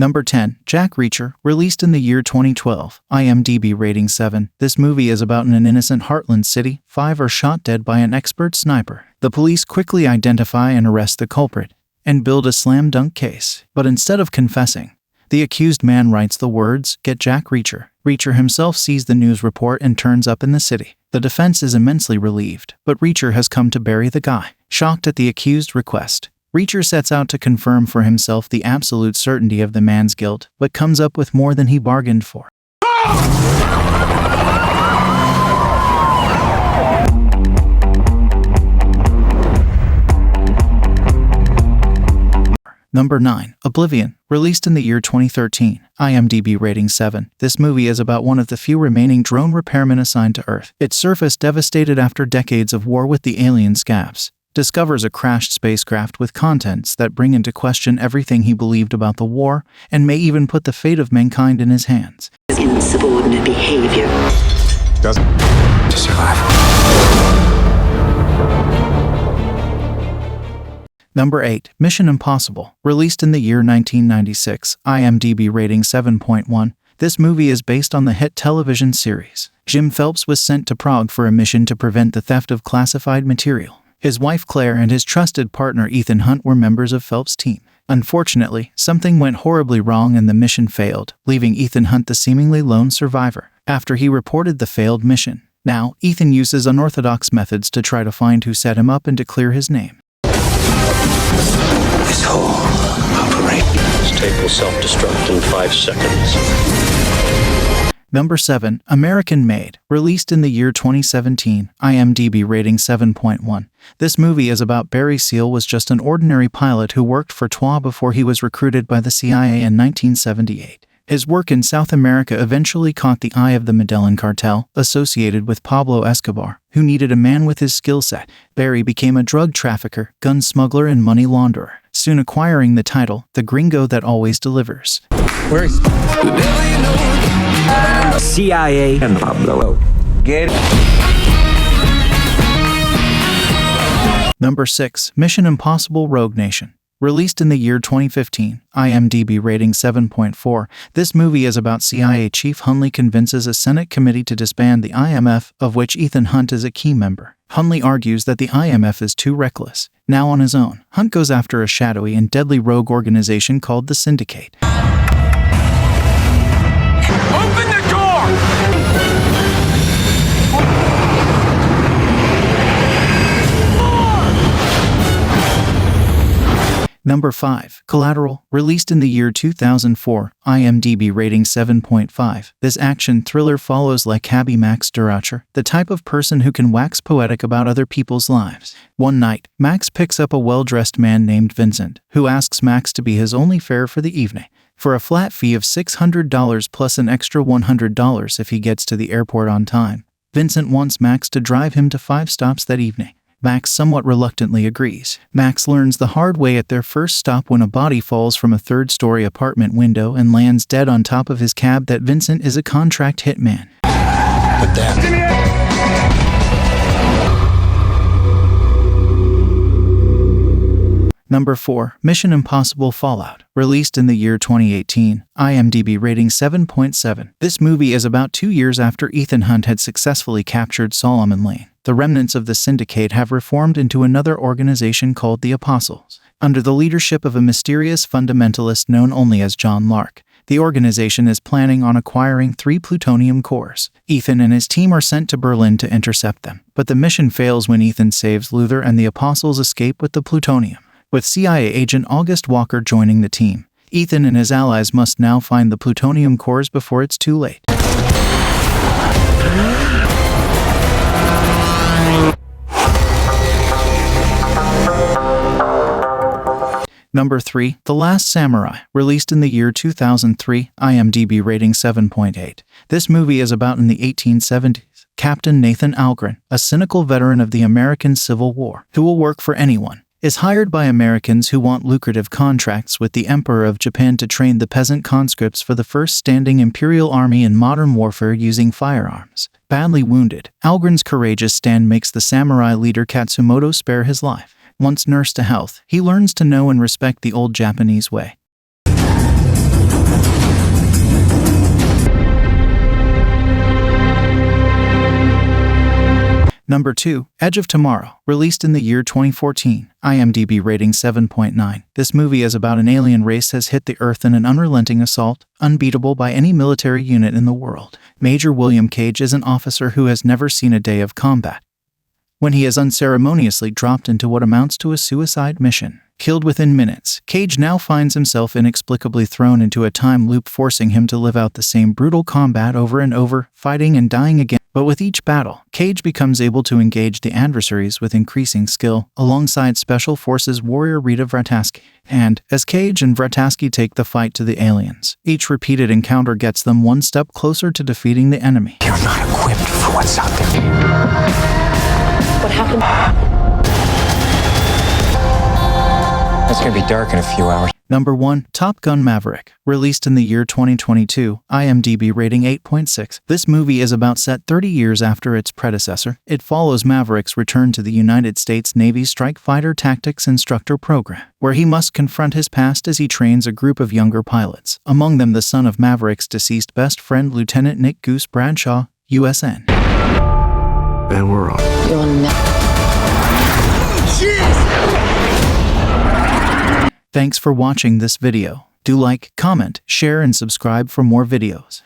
Number 10. Jack Reacher, released in the year 2012, IMDb rating 7. This movie is about in an innocent Heartland city, 5 are shot dead by an expert sniper. The police quickly identify and arrest the culprit, and build a slam-dunk case. But instead of confessing, the accused man writes the words, "Get Jack Reacher." Reacher himself sees the news report and turns up in the city. The defense is immensely relieved, but Reacher has come to bury the guy. Shocked at the accused's request, Reacher sets out to confirm for himself the absolute certainty of the man's guilt, but comes up with more than he bargained for. Number 9. Oblivion, released in the year 2013, IMDb rating 7. This movie is about one of the few remaining drone repairmen assigned to Earth. Its surface, devastated after decades of war with the alien scabs, discovers a crashed spacecraft with contents that bring into question everything he believed about the war, and may even put the fate of mankind in his hands. Insubordinate behavior. To survive. Number 8. Mission Impossible, released in the year 1996, IMDb rating 7.1. This movie is based on the hit television series. Jim Phelps was sent to Prague for a mission to prevent the theft of classified material. His wife Claire and his trusted partner Ethan Hunt were members of Phelps' team. Unfortunately, something went horribly wrong and the mission failed, leaving Ethan Hunt the seemingly lone survivor. After he reported the failed mission, now Ethan uses unorthodox methods to try to find who set him up and to clear his name. This whole operation. This tape will self-destruct in 5 seconds. Number 7. American Made, released in the year 2017, IMDb rating 7.1. This movie is about Barry Seal was just an ordinary pilot who worked for TWA before he was recruited by the CIA in 1978. His work in South America eventually caught the eye of the Medellin cartel, associated with Pablo Escobar, who needed a man with his skill set. Barry became a drug trafficker, gun smuggler, and money launderer, soon acquiring the title, the Gringo that always delivers. Where is CIA and Pablo? Get it. Number 6. Mission Impossible Rogue Nation, released in the year 2015, IMDb rating 7.4. This movie is about CIA Chief Hunley convinces a Senate committee to disband the IMF, of which Ethan Hunt is a key member. Hunley argues that the IMF is too reckless. Now on his own, Hunt goes after a shadowy and deadly rogue organization called the Syndicate. Open the door! Number 5. Collateral, released in the year 2004, IMDb rating 7.5. This action thriller follows Cabby Max Duracher, the type of person who can wax poetic about other people's lives. One night, Max picks up a well-dressed man named Vincent, who asks Max to be his only fare for the evening, for a flat fee of $600 plus an extra $100 if he gets to the airport on time. Vincent wants Max to drive him to 5 stops that evening. Max somewhat reluctantly agrees. Max learns the hard way at their first stop when a body falls from a third-story apartment window and lands dead on top of his cab that Vincent is a contract hitman. But then... Number 4. Mission Impossible Fallout, released in the year 2018, IMDb rating 7.7. This movie is about 2 years after Ethan Hunt had successfully captured Solomon Lane. The remnants of the Syndicate have reformed into another organization called the Apostles. Under the leadership of a mysterious fundamentalist known only as John Lark, the organization is planning on acquiring 3 plutonium cores. Ethan and his team are sent to Berlin to intercept them, but the mission fails when Ethan saves Luther and the Apostles escape with the plutonium. With CIA agent August Walker joining the team, Ethan and his allies must now find the plutonium cores before it's too late. Number 3. The Last Samurai, released in the year 2003, IMDb rating 7.8. This movie is about in the 1870s, Captain Nathan Algren, a cynical veteran of the American Civil War, who will work for anyone, is hired by Americans who want lucrative contracts with the Emperor of Japan to train the peasant conscripts for the first standing imperial army in modern warfare using firearms. Badly wounded, Algren's courageous stand makes the samurai leader Katsumoto spare his life. Once nursed to health, he learns to know and respect the old Japanese way. Number 2. Edge of Tomorrow, released in the year 2014, IMDb rating 7.9. This movie is about an alien race has hit the Earth in an unrelenting assault, unbeatable by any military unit in the world. Major William Cage is an officer who has never seen a day of combat, when he is unceremoniously dropped into what amounts to a suicide mission. Killed within minutes, Cage now finds himself inexplicably thrown into a time loop, forcing him to live out the same brutal combat over and over, fighting and dying again. But with each battle, Cage becomes able to engage the adversaries with increasing skill, alongside Special Forces warrior Rita Vrataski. And, as Cage and Vrataski take the fight to the aliens, each repeated encounter gets them one step closer to defeating the enemy. You're not equipped for what's out there. What happened? It's gonna be dark in a few hours. Number 1. Top Gun Maverick, released in the year 2022, IMDb rating 8.6. This movie is about set 30 years after its predecessor. It follows Maverick's return to the United States Navy's Strike Fighter Tactics Instructor program, where he must confront his past as he trains a group of younger pilots, among them the son of Maverick's deceased best friend Lieutenant Nick Goose Bradshaw, USN. And we're on. You're not. Thanks for watching this video. Do like, comment, share, and subscribe for more videos.